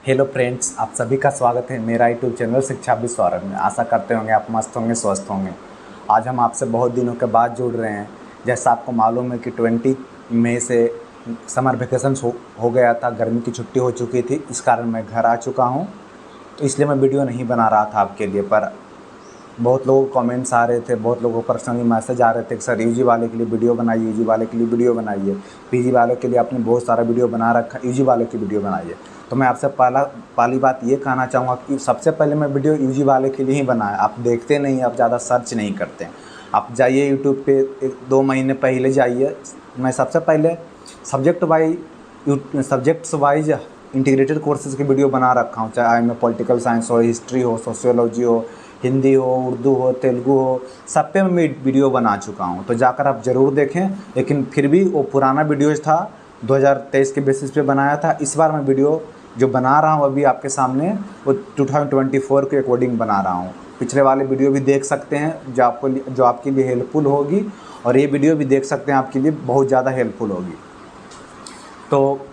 Hello friends, आप सभी का स्वागत है मेरा यूट्यूब चैनल शिक्षा विस्तारक में। आशा करते होंगे आप मस्त होंगे, स्वस्थ होंगे। आज हम आपसे बहुत दिनों के बाद जुड़ रहे हैं। जैसा आपको मालूम है कि 20 मई से समर वेकेशन हो गया था, गर्मी की छुट्टी हो चुकी थी। इस कारण मैं घर आ चुका हूँ, तो इसलिए मैं वीडियो नहीं बना रहा था आपके लिए। पर बहुत लोगों को कमेंट्स आ रहे थे, बहुत लोगों को पर्सनली मैसेज आ रहे थे कि सर यूजी वाले के लिए वीडियो बनाइए, यूजी वाले के लिए वीडियो बनाइए, पीजी वाले के लिए आपने बहुत सारा वीडियो बना रखा, यूजी वाले की वीडियो बनाइए। तो मैं आपसे पहली बात ये कहना चाहूँगा कि सबसे पहले मैं वीडियो यूजी वाले के लिए ही बनाया। आप देखते नहीं, आप ज़्यादा सर्च नहीं करते हैं। आप जाइए यूट्यूब पे, 1-2 महीने पहले जाइए। मैं सबसे पहले सब्जेक्ट्स वाइज इंटीग्रेटेड कोर्सेज़ की वीडियो बना रखा हूँ, चाहे में पॉलिटिकल साइंस हो, हिस्ट्री हो, सोशियोलॉजी हो, हिंदी हो, उर्दू हो, तेलुगु हो, सब पे मैं वीडियो बना चुका हूँ। तो जाकर आप ज़रूर देखें। लेकिन फिर भी वो पुराना वीडियोज़ था, 2023 के बेसिस पे बनाया था। इस बार मैं वीडियो जो बना रहा हूँ अभी आपके सामने, वो 2024 के अकॉर्डिंग बना रहा हूँ। पिछले वाले वीडियो भी देख सकते हैं जो आपके लिए हेल्पफुल होगी, और ये वीडियो भी देख सकते हैं, आपके लिए बहुत ज़्यादा हेल्पफुल होगी। तो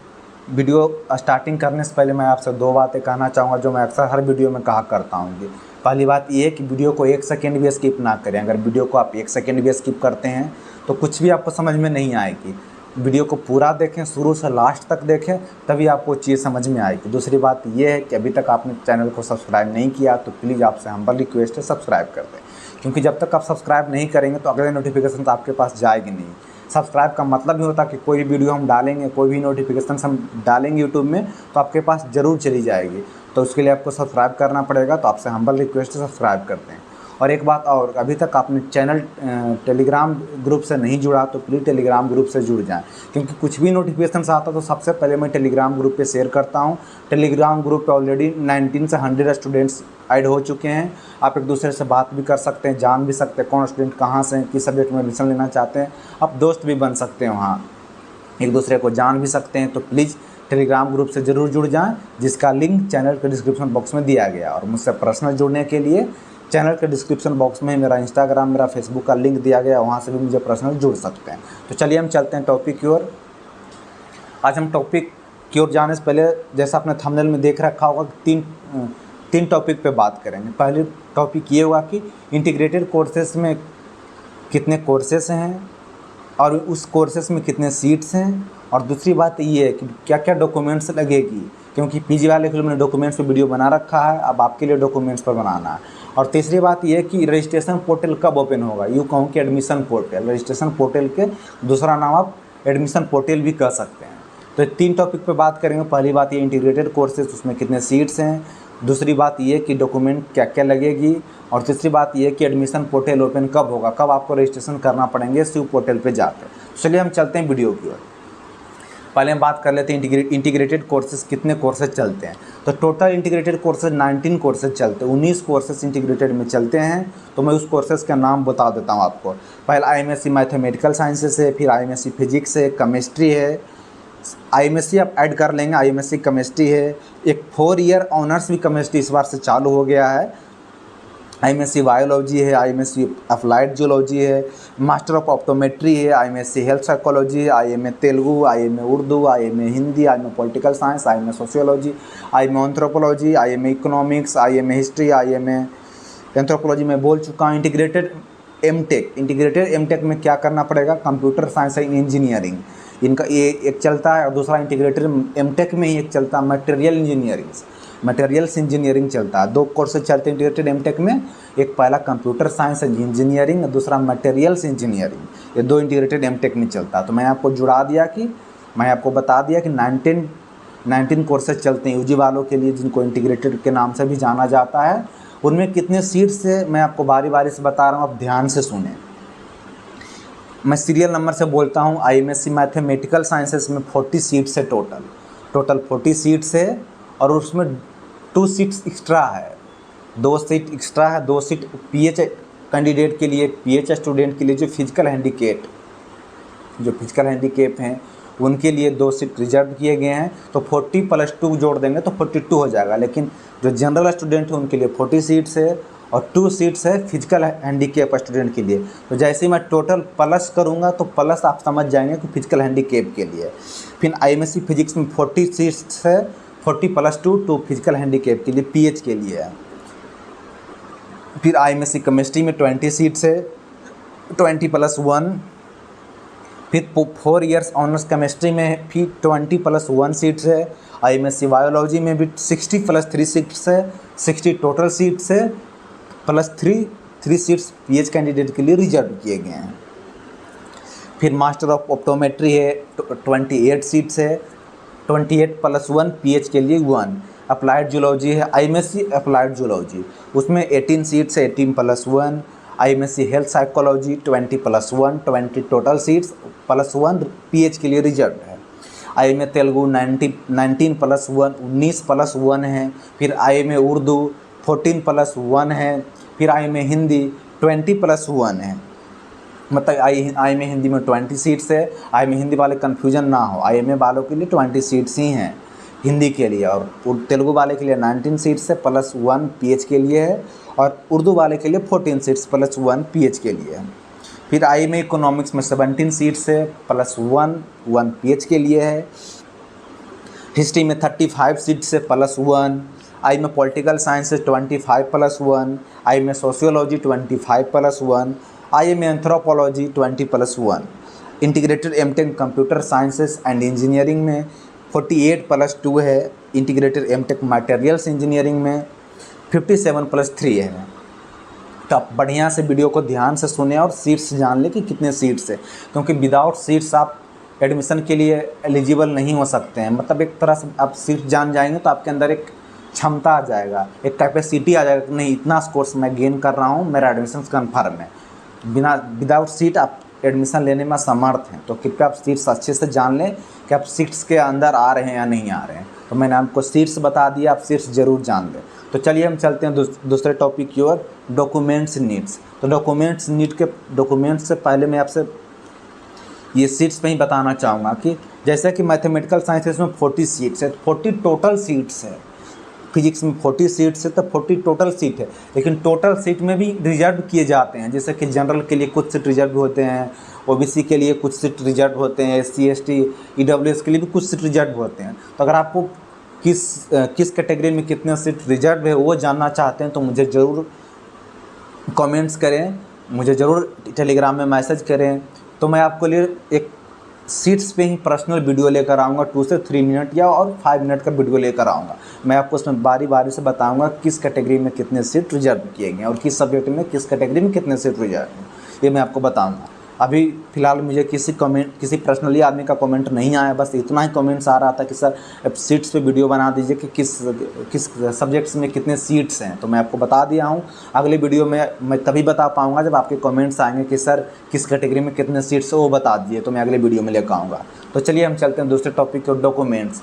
वीडियो स्टार्टिंग करने से पहले मैं आपसे 2 बातें कहना चाहूँगा, जो मैं अक्सर हर वीडियो में कहा करता हूँ। कि पहली बात ये है कि वीडियो को 1 सेकंड भी स्किप ना करें। अगर वीडियो को आप 1 सेकंड भी स्किप करते हैं तो कुछ भी आपको समझ में नहीं आएगी। वीडियो को पूरा देखें, शुरू से लास्ट तक देखें, तभी आपको चीज़ समझ में आएगी। दूसरी बात ये है कि अभी तक आपने चैनल को सब्सक्राइब नहीं किया तो प्लीज़ आपसे हम्बल रिक्वेस्ट है, सब्सक्राइब कर दें। क्योंकि जब तक आप सब्सक्राइब नहीं करेंगे तो अगले नोटिफिकेशन तो आपके पास जाएगी नहीं। सब्सक्राइब का मतलब ही होता है कि कोई भी वीडियो हम डालेंगे, कोई भी नोटिफिकेशन हम डालेंगे यूट्यूब में, तो आपके पास ज़रूर चली जाएगी। तो उसके लिए आपको सब्सक्राइब करना पड़ेगा। तो आपसे हम्बल रिक्वेस्ट है, सब्सक्राइब करते हैं। और एक बात और, अभी तक आपने चैनल टेलीग्राम ग्रुप से नहीं जुड़ा तो प्लीज़ टेलीग्राम ग्रुप से जुड़ जाएं। क्योंकि कुछ भी नोटिफिकेशन आता तो सबसे पहले मैं टेलीग्राम ग्रुप पे शेयर करता हूँ। टेलीग्राम ग्रुप पे ऑलरेडी 19 से 100 स्टूडेंट्स ऐड हो चुके हैं। आप एक दूसरे से बात भी कर सकते हैं, जान भी सकते हैं कौन स्टूडेंट कहाँ से हैं, किस सब्जेक्ट में एडमिशन लेना चाहते हैं। आप दोस्त भी बन सकते हैं, वहाँ एक दूसरे को जान भी सकते हैं। तो प्लीज़ टेलीग्राम ग्रुप से ज़रूर जुड़ जाएं, जिसका लिंक चैनल के डिस्क्रिप्शन बॉक्स में दिया गया। और मुझसे पर्सनल जुड़ने के लिए चैनल के डिस्क्रिप्शन बॉक्स में मेरा इंस्टाग्राम, मेरा फेसबुक का लिंक दिया गया, वहाँ से भी मुझे पर्सनल जुड़ सकते हैं। तो चलिए हम चलते हैं टॉपिक की ओर। आज हम टॉपिक की ओर जाने से पहले, जैसा आपने थंबनेल में देख रखा होगा, तीन टॉपिक पे बात करेंगे। पहले टॉपिक ये होगा कि इंटीग्रेटेड कोर्सेज में कितने कोर्सेस हैं और उस कोर्सेस में कितने सीट्स हैं। और दूसरी बात ये है कि क्या क्या डॉक्यूमेंट्स लगेगी, क्योंकि पीजी वाले के लिए मैंने डॉक्यूमेंट्स पे वीडियो बना रखा है, अब आपके लिए डॉक्यूमेंट्स पर बनाना है। और तीसरी बात ये है कि रजिस्ट्रेशन पोर्टल कब ओपन होगा। यूँ कहूँ कि एडमिशन पोर्टल, रजिस्ट्रेशन पोर्टल के दूसरा नाम आप एडमिशन पोर्टल भी कह सकते हैं। तो 3 टॉपिक पे बात करेंगे। पहली बात ये इंटीग्रेटेड कोर्सेज, उसमें कितने सीट्स हैं। दूसरी बात ये कि डॉक्यूमेंट क्या क्या लगेगी। और तीसरी बात ये कि एडमिशन पोर्टल ओपन कब होगा, कब आपको रजिस्ट्रेशन करना पड़ेंगे शिव पोर्टल पे जाकर। चलिए हम चलते हैं वीडियो की ओर। पहले हम बात कर लेते हैं इंटीग्रेटेड कोर्सेज कितने कोर्सेज चलते हैं। तो टोटल इंटीग्रेटेड कोर्सेज 19 कोर्सेज चलते हैं, 19 कोर्सेज इंटीग्रेटेड में चलते हैं। तो मैं उस कोर्सेज का नाम बता देता हूँ आपको। पहला IMSc मैथमेटिकल साइंसेस है, फिर IMSc फिजिक्स है, केमिस्ट्री है, IMSc आप ऐड कर लेंगे, IMSc केमिस्ट्री है। एक 4 ईयर ऑनर्स भी केमिस्ट्री इस बार से चालू हो गया है। IMSc बायोलॉजी है, IMSc अप्लाइड जियोलॉजी है, मास्टर ऑफ ऑप्टोमेट्री है, IMSc हेल्थ साइकोलॉजी है, IMA Telugu, IMA Urdu, IMA Hindi, IMA political science, IMA sociology, IMA anthropology, IMA economics, IMA history, IMA anthropology में बोल चुका हूँ। इंटीग्रेटेड एमटेक में क्या करना पड़ेगा, कंप्यूटर साइंस एंड इंजीनियरिंग, इनका ये एक चलता है। और दूसरा इंटीग्रेटेड एमटेक में ही एक चलता है मटेरियल्स इंजीनियरिंग चलता है। 2 कोर्सेज चलते हैं इंटीग्रेटेड एमटेक में, एक पहला कंप्यूटर साइंस एंड इंजीनियरिंग और दूसरा मटेरियल्स इंजीनियरिंग। ये 2 इंटीग्रेटेड एमटेक में चलता है। तो मैं आपको बता दिया कि 19 कोर्सेज चलते हैं यूजी वालों के लिए, जिनको इंटीग्रेटेड के नाम से भी जाना जाता है। उनमें कितने सीट्स है मैं आपको बारी बारी से बता रहा हूँ, आप ध्यान से सुने। मैं सीरियल नंबर से बोलता हूँ। IMSc मैथमेटिकल साइंसेस में 40 सीट्स है, टोटल 40 सीट्स है। और उसमें 2 सीट्स एक्स्ट्रा है, 2 सीट एक्स्ट्रा है। 2 सीट PH कैंडिडेट के लिए, PH स्टूडेंट के लिए जो फिजिकल हैंडीकेप हैं उनके लिए 2 सीट रिजर्व किए गए हैं। तो 40 + 2 जोड़ देंगे तो 42 हो जाएगा। लेकिन जो जनरल स्टूडेंट है उनके लिए 40 सीट्स है और 2 सीट्स है फिजिकल हैंडीकेप स्टूडेंट के लिए। तो जैसे ही मैं टोटल प्लस करूँगा तो प्लस आप समझ जाएंगे कि फिजिकल हैंडीकेप के लिए। फिर IMSc फिजिक्स में 40 सीट्स है, 40+2 टू फिजिकल हैंडीकेप के लिए PH के लिए है। फिर IMSc केमिस्ट्री में 20 सीट्स है, 20+1। फिर 4 इयर्स ऑनर्स केमिस्ट्री में फिर 20+1 सीट्स है। IMSc बायोलॉजी में भी 60+3 सीट्स है, 60 टोटल सीट्स है, प्लस 3 सीट्स PH कैंडिडेट के लिए रिजर्व किए गए हैं। फिर मास्टर ऑफ ऑप्टोमेट्री है, 28 सीट्स है, 28+1 PH के लिए 1। अप्लाइड जूलॉजी है, IMSc अप्लाइड जूलॉजी, उसमें 18 सीट्स है, 18+1। IMSc health psychology 20+1, 20 total seats +1 PH के लिए रिजर्व है। IMA तेलुगु 19+1, 19+1 है। फिर IMA उर्दू 14+1 है। फिर IMA हिंदी 20+1 है, मतलब IMA हिंदी में 20 सीट्स है। IMA हिंदी वाले कन्फ्यूजन ना हो, IMA वालों के लिए 20 सीट्स ही हैं हिंदी के लिए, और तेलुगु वाले के लिए 19 सीट्स है, +1 PH के लिए है, और उर्दू वाले के लिए 14 सीट्स +1 PH के लिए है। फिर IMA इकोनॉमिक्स में 17 सीट्स है, +1 PH के लिए है। हिस्ट्री में 35 सीट्स है, +1। IMA पॉलिटिकल साइंस है 25+1। IMA sociology 25+1। IMA anthropology 20+1। Integrated M.Tech computer sciences and engineering में 48+2 है। इंटीग्रेटेड M.Tech मटेरियल्स इंजीनियरिंग में 57+3 है। तो आप बढ़िया से वीडियो को ध्यान से सुने और सीट्स जान लें कि कितने सीट्स है, क्योंकि विदाउट सीट्स आप एडमिशन के लिए एलिजिबल नहीं हो सकते हैं। मतलब एक तरह से आप सीट जान जाएंगे तो आपके अंदर एक क्षमता आ जाएगा, एक कैपेसिटी आ जाएगा कि नहीं, इतना स्कोर्स मैं गेन कर रहा हूँ, मेरा एडमिशन कन्फर्म है। विदाउट सीट आप एडमिशन लेने में समर्थ हैं। तो कृपया आप सीट्स अच्छे से जान लें कि आप सीट्स के अंदर आ रहे हैं या नहीं आ रहे हैं। तो मैंने आपको सीट्स बता दिया, आप सीट्स ज़रूर जान लें। तो चलिए हम चलते हैं दूसरे टॉपिक की ओर, डॉक्यूमेंट्स नीड्स। तो डॉक्यूमेंट्स नीड के डॉक्यूमेंट्स से पहले मैं आपसे ये सीट्स पे ही बताना चाहूँगा कि जैसे कि मैथमेटिकल साइंसेस में 40 सीट्स है, 40 टोटल सीट्स है। फिजिक्स में 40 सीट्स है तो 40 टोटल सीट है, लेकिन टोटल सीट में भी रिजर्व किए जाते हैं। जैसे कि जनरल के लिए कुछ सीट रिजर्व होते हैं, OBC के लिए कुछ सीट रिजर्व होते हैं, SC ST EWS के लिए भी कुछ सीट रिजर्व होते हैं। तो अगर आपको किस कैटेगरी में कितने सीट रिजर्व है वो जानना चाहते हैं तो मुझे ज़रूर कमेंट्स करें, मुझे ज़रूर टेलीग्राम में मैसेज करें। तो मैं आपके लिए एक सीट्स पे ही पर्सनल वीडियो लेकर आऊँगा, 2 से 3 मिनट या और 5 मिनट का वीडियो लेकर आऊँगा। मैं आपको उसमें बारी बारी से बताऊँगा किस कैटेगरी में कितने सीट रिजर्व किए गए और किस सब्जेक्ट में किस कैटेगरी में कितने सीट रिजर्व हैं, ये मैं आपको बताऊँगा। अभी फ़िलहाल मुझे किसी पर्सनली आदमी का कमेंट नहीं आया, बस इतना ही कमेंट्स आ रहा था कि सर सीट्स पे वीडियो बना दीजिए कि किस सब्जेक्ट्स में कितने सीट्स हैं। तो मैं आपको बता दिया हूँ। अगले वीडियो में मैं तभी बता पाऊँगा जब आपके कमेंट्स आएंगे कि सर किस कैटेगरी में कितने सीट्स है वो बता दीजिए, तो मैं अगले वीडियो में लेकर आऊँगा। तो चलिए हम चलते हैं दूसरे टॉपिक के, डॉक्यूमेंट्स।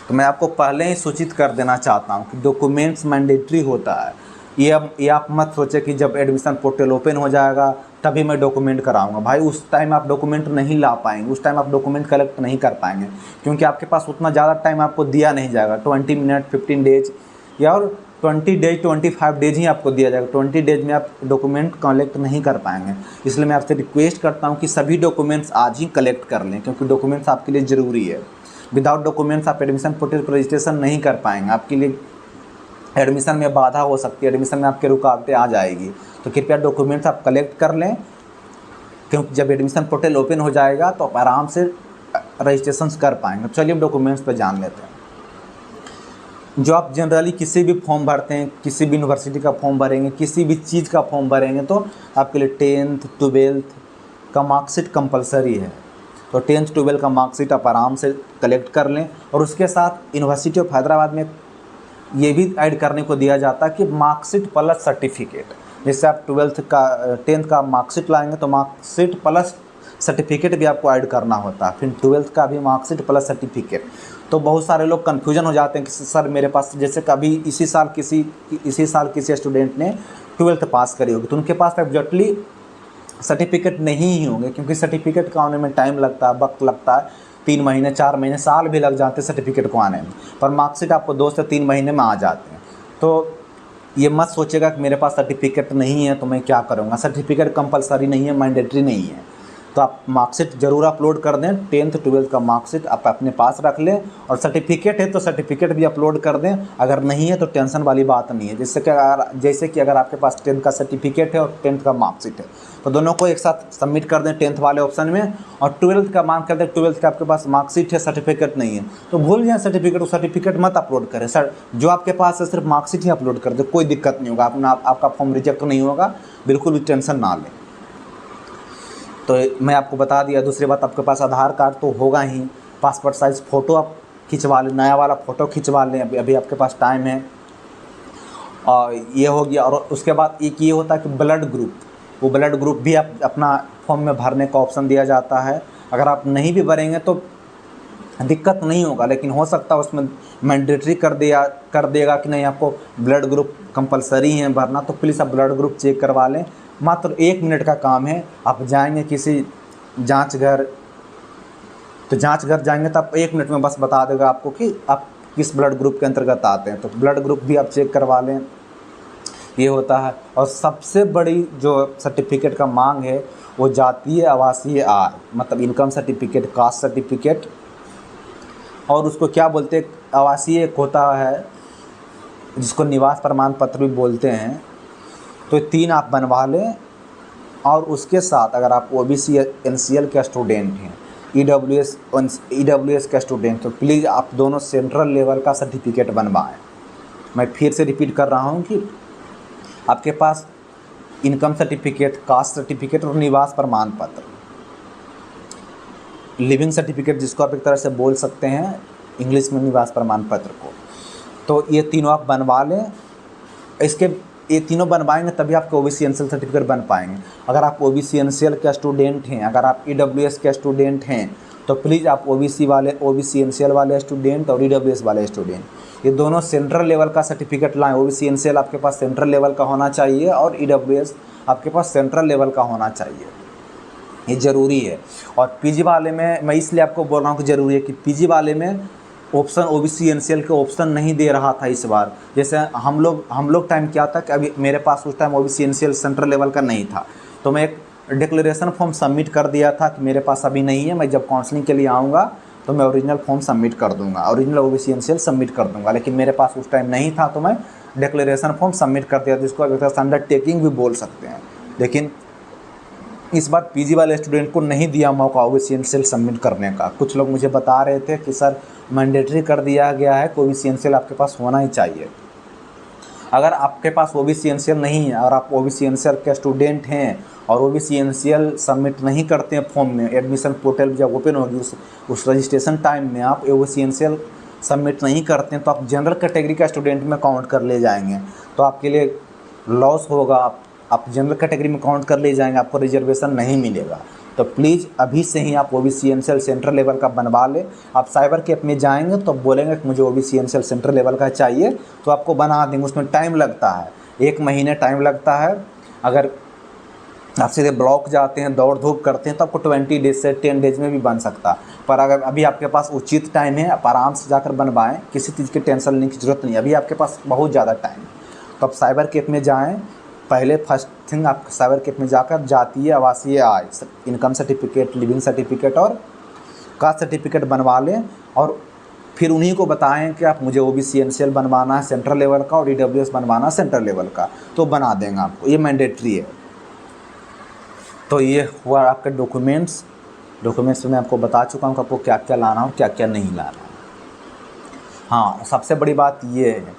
तो मैं आपको पहले ही सूचित कर देना चाहता हूँ कि डॉक्यूमेंट्स मैंडेटरी होता है। ये आप मत सोचे कि जब एडमिशन पोर्टल ओपन हो जाएगा तभी मैं डॉक्यूमेंट कराऊंगा। भाई उस टाइम आप डॉक्यूमेंट नहीं ला पाएंगे, उस टाइम आप डॉक्यूमेंट कलेक्ट नहीं कर पाएंगे, क्योंकि आपके पास उतना ज़्यादा टाइम आपको दिया नहीं जाएगा। 20 मिनट 15 डेज या और 20 डेज 25 डेज ही आपको दिया जाएगा। 20 डेज में आप डॉक्यूमेंट कलेक्ट नहीं कर पाएंगे। इसलिए मैं आपसे रिक्वेस्ट करता हूँ कि सभी डॉक्यूमेंट्स आज ही कलेक्ट कर लें, क्योंकि डॉक्यूमेंट्स आपके लिए ज़रूरी है। विदाउट डॉक्यूमेंट्स आप एडमिशन पोर्टल पर रजिस्ट्रेशन नहीं कर पाएंगे, आपके लिए एडमिशन में बाधा हो सकती है, एडमिशन में आपके रुकावटें आ जाएगी। तो कृपया डॉक्यूमेंट्स आप कलेक्ट कर लें, क्योंकि जब एडमिशन पोर्टल ओपन हो जाएगा तो आप आराम से रजिस्ट्रेशन कर पाएंगे। चलिए हम डॉक्यूमेंट्स पर जान लेते हैं। जो आप जनरली किसी भी फॉर्म भरते हैं, किसी भी यूनिवर्सिटी का फॉर्म भरेंगे, किसी भी चीज़ का फॉर्म भरेंगे, तो आपके लिए 10th 12th का मार्कशीट कंपलसरी है। तो 10th 12th का मार्कशीट आप आराम से कलेक्ट कर लें। और उसके साथ यूनिवर्सिटी ऑफ हैदराबाद में ये भी ऐड करने को दिया जाता है कि मार्कशीट प्लस सर्टिफिकेट। जैसे आप 10th का मार्कशीट लाएंगे तो मार्कशीट प्लस सर्टिफिकेट भी आपको ऐड करना होता है। फिर 12th का भी मार्कशीट प्लस सर्टिफिकेट। तो बहुत सारे लोग कन्फ्यूजन हो जाते हैं कि सर मेरे पास, जैसे कभी इसी साल किसी स्टूडेंट ने 12th पास करी होगी तो उनके पास एग्जैक्टली सर्टिफिकेट नहीं ही होंगे, क्योंकि सर्टिफिकेट का आने में टाइम लगता है, वक्त लगता है। 3 महीने 4 महीने साल भी लग जाते हैं सर्टिफिकेट को आने में, पर मार्कशीट आपको 2 से 3 महीने में आ जाते हैं। तो ये मत सोचेगा कि मेरे पास सर्टिफिकेट नहीं है तो मैं क्या करूँगा। सर्टिफिकेट कंपलसरी नहीं है, मैंडेटरी नहीं है। तो आप मार्कशीट ज़रूर अपलोड कर दें। 10th 12th का मार्कशीट आप अपने पास रख लें, और सर्टिफिकेट है तो सर्टिफिकेट भी अपलोड कर दें। अगर नहीं है तो टेंशन वाली बात नहीं है। जैसे कि अगर आपके पास 10th का सर्टिफिकेट है और 10th का मार्कशीट है तो दोनों को एक साथ सबमिट कर दें 10th वाले ऑप्शन में। और 12th का मान कर दें 12th का आपके पास मार्कशीट है, सर्टिफिकेट नहीं है तो भूल जाए सर्टिफिकेट, सर्टिफिकेट मत अपलोड करें सर। जो आपके पास है सिर्फ मार्कशीट ही अपलोड कर दे, कोई दिक्कत नहीं होगा, आपका फॉर्म रिजेक्ट नहीं होगा, बिल्कुल भी टेंशन ना लें। तो मैं आपको बता दिया। दूसरी बात, आपके पास आधार कार्ड तो होगा ही, पासपोर्ट साइज़ फ़ोटो आप खिंचवा लें, नया वाला फ़ोटो खिंचवा लें, अभी आपके पास टाइम है। और ये हो गया। और उसके बाद एक ये होता है कि ब्लड ग्रुप, वो ब्लड ग्रुप भी आप अपना फॉर्म में भरने का ऑप्शन दिया जाता है। अगर आप नहीं भी भरेंगे तो दिक्कत नहीं होगा, लेकिन हो सकता है उसमें मैंडेटरी कर देगा कि नहीं आपको ब्लड ग्रुप कंपलसरी है भरना, तो प्लीज़ आप ब्लड ग्रुप चेक करवा लें। मात्र 1 मिनट का काम है। आप जाएंगे किसी जांच घर, तो जांच घर जाएंगे तो आप 1 मिनट में बस बता देगा आपको कि आप किस ब्लड ग्रुप के अंतर्गत आते हैं, तो ब्लड ग्रुप भी आप चेक करवा लें, ये होता है। और सबसे बड़ी जो सर्टिफिकेट का मांग है वो जातीय आवासीय आय, मतलब इनकम सर्टिफिकेट, कास्ट सर्टिफिकेट, और उसको क्या बोलते हैं, आवासीय एक होता है जिसको निवास प्रमाण पत्र भी बोलते हैं। तो 3 आप बनवा लें। और उसके साथ अगर आप OBC NCL के स्टूडेंट हैं, EWS के स्टूडेंट, तो प्लीज़ आप दोनों सेंट्रल लेवल का सर्टिफिकेट बनवाएं। मैं फिर से रिपीट कर रहा हूं कि आपके पास इनकम सर्टिफिकेट, कास्ट सर्टिफिकेट और निवास प्रमाण पत्र, लिविंग सर्टिफिकेट जिसको आप एक तरह से बोल सकते हैं इंग्लिश में निवास प्रमाण पत्र को, तो ये तीनों आप बनवा लें। ये तीनों बनवाएंगे तभी आपके OBC NCL सर्टिफिकेट बन पाएंगे। अगर आप OBC NCL के स्टूडेंट हैं, अगर आप EWS के स्टूडेंट हैं, तो प्लीज़ आप OBC NCL वाले स्टूडेंट और EWS वाले स्टूडेंट, ये दोनों सेंट्रल लेवल का सर्टिफिकेट लाएँ। OBC NCL आपके पास सेंट्रल लेवल का होना चाहिए और EWS आपके पास सेंट्रल लेवल का होना चाहिए, ये ज़रूरी है। और PG वाले में मैं इसलिए आपको बोल रहा हूँ कि ज़रूरी है कि PG वाले में ऑप्शन OBC NCL के ऑप्शन नहीं दे रहा था इस बार। जैसे हम लोग टाइम क्या था कि अभी मेरे पास उस time OBC NCL central level का नहीं था, तो मैं एक डिक्लेरेशन फॉर्म सबमिट कर दिया था कि मेरे पास अभी नहीं है, मैं जब काउंसलिंग के लिए आऊँगा तो मैं ओरिजिनल फॉर्म सबमिट कर दूँगा, ओरिजिनल OBC NCL सबमिट कर दूँगा। लेकिन मेरे पास उस टाइम नहीं था तो मैं डिक्लेरेशन फॉर्म सबमिट कर दिया, जिसको एक तरह से अंडरटेकिंग भी बोल सकते हैं। लेकिन इस बार PG वाले स्टूडेंट को नहीं दिया मौका OBC NCL सबमिट करने का। कुछ लोग मुझे बता रहे थे कि सर मैंडेटरी कर दिया गया है कि OBC NCL आपके पास होना ही चाहिए। अगर आपके पास OBC NCL नहीं है और आप OBC NCL के स्टूडेंट हैं और OBC NCL सबमिट नहीं करते हैं फॉर्म में, एडमिशन पोर्टल जब ओपन होगी उस रजिस्ट्रेशन टाइम में आप OBC NCL सबमिट नहीं करते हैं, तो आप जनरल कैटेगरी का स्टूडेंट में काउंट कर ले जाएंगे, तो आपके लिए लॉस होगा। आप जनरल कैटेगरी में काउंट कर ले जाएंगे, आपको रिजर्वेशन नहीं मिलेगा। तो प्लीज़ अभी से ही आप OBC NCL सेंट्रल लेवल का बनवा लें। आप साइबर कैफ़े में जाएंगे तो बोलेंगे कि मुझे OBC NCL सेंट्रल लेवल का चाहिए, तो आपको बना देंगे। उसमें टाइम लगता है, 1 महीने टाइम लगता है। अगर आप सीधे ब्लॉक जाते हैं, दौड़ धूप करते हैं, तो आपको 20 डेज से 10 डेज में भी बन सकता। पर अगर अभी आपके पास उचित टाइम है, आप आराम से जाकर बनवाएं, किसी चीज़ की टेंशन लेने की ज़रूरत नहीं। अभी आपके पास बहुत ज़्यादा टाइम है, तो आप साइबर कैफ़े में जाएँ। पहले फर्स्ट थिंग आप साइबर कैफ़े में जाकर जातीय आवासीय आय, इनकम सर्टिफिकेट, लिविंग सर्टिफिकेट और कास्ट सर्टिफिकेट बनवा लें, और फिर उन्हीं को बताएं कि आप मुझे OBC NCL बनवाना है सेंट्रल लेवल का और EWS बनवाना है सेंट्रल लेवल का, तो बना देंगे आपको, ये मैंडेटरी है। तो ये हुआ आपके डॉक्यूमेंट्स में आपको बता चुका हूँ कि आपको क्या क्या लाना और क्या क्या नहीं लाना। हाँ, सबसे बड़ी बात ये है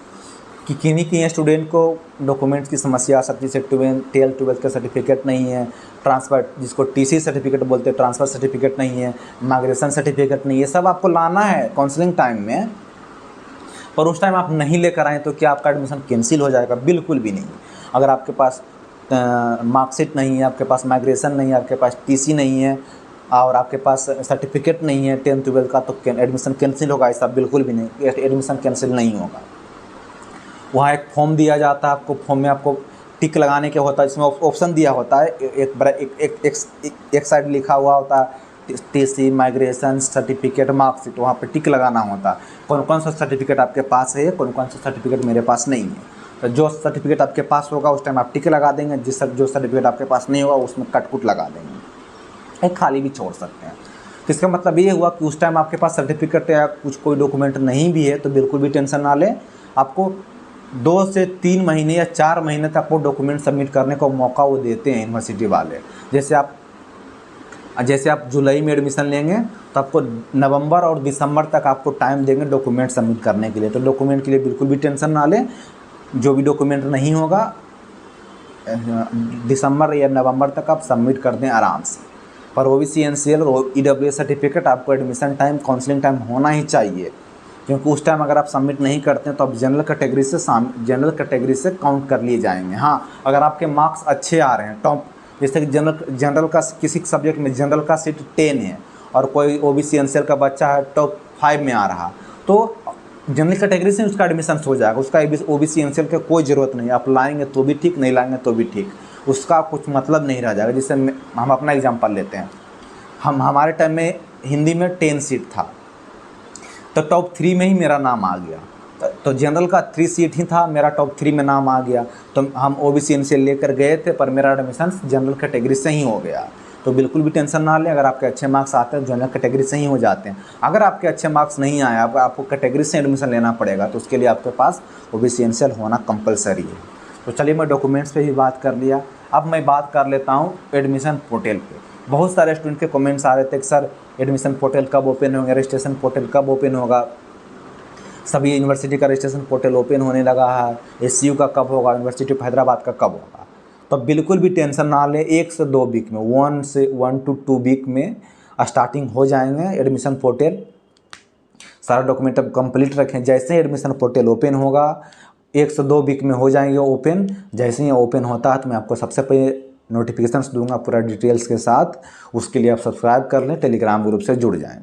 कि किन्हीं स्टूडेंट को डॉक्यूमेंट्स की समस्या आ सकती है, जैसे 12th का सर्टिफिकेट नहीं है, ट्रांसफ़र जिसको TC सर्टिफिकेट बोलते हैं, ट्रांसफ़र सर्टिफिकेट नहीं है, माइग्रेशन सर्टिफिकेट नहीं है, सब आपको लाना है काउंसलिंग टाइम में। पर उस टाइम आप नहीं लेकर आए तो क्या आपका एडमिशन कैंसिल हो जाएगा? बिल्कुल भी नहीं। अगर आपके पास मार्कशीट नहीं है, आपके पास माइग्रेशन नहीं है, आपके पास TC नहीं है और आपके पास सर्टिफिकेट नहीं है 10th 12th का, तो एडमिशन कैंसिल होगा? ऐसा बिल्कुल भी नहीं, एडमिशन कैंसिल नहीं होगा। वहाँ एक फॉर्म दिया जाता है आपको, फॉर्म में आपको टिक लगाने के होता है, इसमें ऑप्शन दिया होता है, एक साइड लिखा हुआ होता है TC, माइग्रेशन सर्टिफिकेट, मार्कशीट, वहाँ पे टिक लगाना होता है कौन कौन सा सर्टिफिकेट आपके पास है, कौन कौन सा सर्टिफिकेट मेरे पास नहीं है। तो जो सर्टिफिकेट आपके पास होगा उस टाइम आप टिक लगा देंगे, जो सर्टिफिकेट आपके पास नहीं होगा उसमें कट कुट लगा देंगे। एक खाली भी छोड़ सकते हैं। तो इसका मतलब ये हुआ कि उस टाइम आपके पास सर्टिफिकेट या कुछ कोई डॉक्यूमेंट नहीं भी है तो बिल्कुल भी टेंशन ना लें। आपको 2 से 3 महीने या 4 महीने तक वो डॉक्यूमेंट सबमिट करने का मौका वो देते हैं यूनिवर्सिटी वाले। जैसे आप जुलाई में एडमिशन लेंगे तो आपको नवंबर और दिसंबर तक आपको टाइम देंगे डॉक्यूमेंट सबमिट करने के लिए। तो डॉक्यूमेंट के लिए बिल्कुल भी टेंशन ना लें। जो भी डॉक्यूमेंट नहीं होगा दिसंबर या नवंबर तक आप सबमिट कर दें आराम से। पर ओबीसी एनसीएल और ईडब्ल्यूएस सर्टिफिकेट आपको एडमिशन टाइम काउंसलिंग टाइम होना ही चाहिए, क्योंकि उस टाइम अगर आप सबमिट नहीं करते हैं तो आप जनरल कैटेगरी से काउंट कर लिए जाएंगे। हाँ, अगर आपके मार्क्स अच्छे आ रहे हैं, टॉप, जैसे कि जनरल का किसी सब्जेक्ट में जनरल का सीट 10 है और कोई ओबीसी एनसीएल का बच्चा है टॉप 5 में आ रहा, तो जनरल कैटेगरी से उसका एडमिशन हो जाएगा। उसका ओबीसी एनसीएल की कोई ज़रूरत नहीं, आप लाएंगे तो भी ठीक, नहीं लाएंगे तो भी ठीक, उसका कुछ मतलब नहीं रह जाएगा। जैसे हम अपना एग्जांपल लेते हैं, हमारे टाइम में हिंदी में 10 सीट था तो टॉप 3 में ही मेरा नाम आ गया। तो जनरल का 3 सीट ही था, मेरा टॉप 3 में नाम आ गया, तो हम ओबीसी एनसीएल लेकर गए थे पर मेरा एडमिशन जनरल कैटेगरी से ही हो गया। तो बिल्कुल भी टेंशन ना लें, अगर आपके अच्छे मार्क्स आते हैं जनरल कैटेगरी से ही हो जाते हैं। अगर आपके अच्छे मार्क्स नहीं आए, आपको कैटेगरी से एडमिशन लेना पड़ेगा, तो उसके लिए आपके पास ओबीसी एनसीएल होना कंपलसरी है। तो चलिए, मैं डॉक्यूमेंट्स पे भी बात कर लिया, अब मैं बात कर लेता हूँ एडमिशन पोर्टल पे। बहुत सारे स्टूडेंट के कमेंट्स आ रहे थे कि सर एडमिशन पोर्टल कब ओपन होगा, रजिस्ट्रेशन पोर्टल कब ओपन होगा। सभी यूनिवर्सिटी का रजिस्ट्रेशन पोर्टल ओपन होने लगा है, एससीयू का कब होगा, यूनिवर्सिटी ऑफ हैदराबाद का कब होगा। तो बिल्कुल भी टेंशन ना लें, 1 से 2 वीक में, 1 to 2 वीक में स्टार्टिंग हो जाएंगे एडमिशन पोर्टल। सारा डॉक्यूमेंट अब कंप्लीट रखें, जैसे ही एडमिशन पोर्टल ओपन होगा 1 से 2 वीक में हो जाएंगे ओपन। जैसे ही ओपन होता है तो मैं आपको सबसे पहले नोटिफिकेशंस दूंगा पूरा डिटेल्स के साथ। उसके लिए आप सब्सक्राइब कर लें, टेलीग्राम ग्रुप से जुड़ जाएं।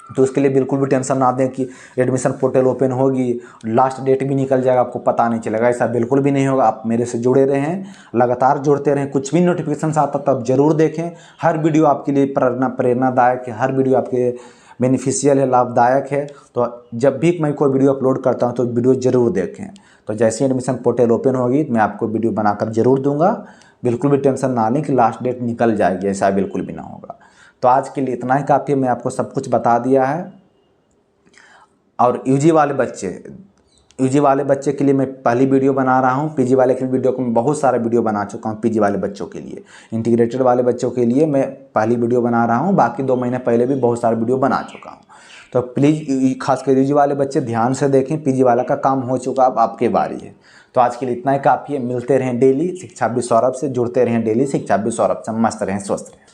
तो उसके लिए बिल्कुल भी टेंशन ना दें कि एडमिशन पोर्टल ओपन होगी, लास्ट डेट भी निकल जाएगा, आपको पता नहीं चलेगा, ऐसा बिल्कुल भी नहीं होगा। आप मेरे से जुड़े रहें, लगातार जुड़ते रहें, कुछ भी नोटिफिकेशन आता तो आप ज़रूर देखें। हर वीडियो आपके लिए प्रेरणादायक है, हर वीडियो आपके बेनिफिशियल है, लाभदायक है। तो जब भी मैं कोई वीडियो अपलोड करता हूँ तो वीडियो ज़रूर देखें। तो जैसे ही एडमिशन पोर्टल ओपन होगी मैं आपको वीडियो बनाकर ज़रूर दूंगा। बिल्कुल भी टेंशन ना लें कि लास्ट डेट निकल जाएगी, ऐसा बिल्कुल भी ना होगा। तो आज के लिए इतना ही काफ़ी है, मैं आपको सब कुछ बता दिया है। और यूजी वाले बच्चे के लिए मैं पहली वीडियो बना रहा हूँ। पीजी वाले के वीडियो को मैं बहुत सारा वीडियो बना चुका हूँ। पीजी वाले बच्चों के लिए, इंटीग्रेटेड वाले बच्चों के लिए मैं पहली वीडियो बना रहा हूँ। बाकी 2 महीने पहले भी बहुत सारा वीडियो बना चुका हूँ। तो प्लीज़ खासकर यूजी वाले बच्चे ध्यान से देखें, पीजी वाला का काम हो चुका, अब आपकी बारी है। तो आज के लिए इतना ही काफ़ी है। मिलते रहें डेली शिक्षा भी सौरभ से, जुड़ते रहें डेली शिक्षा भी सौरभ से। मस्त रहें, स्वस्थ रहें।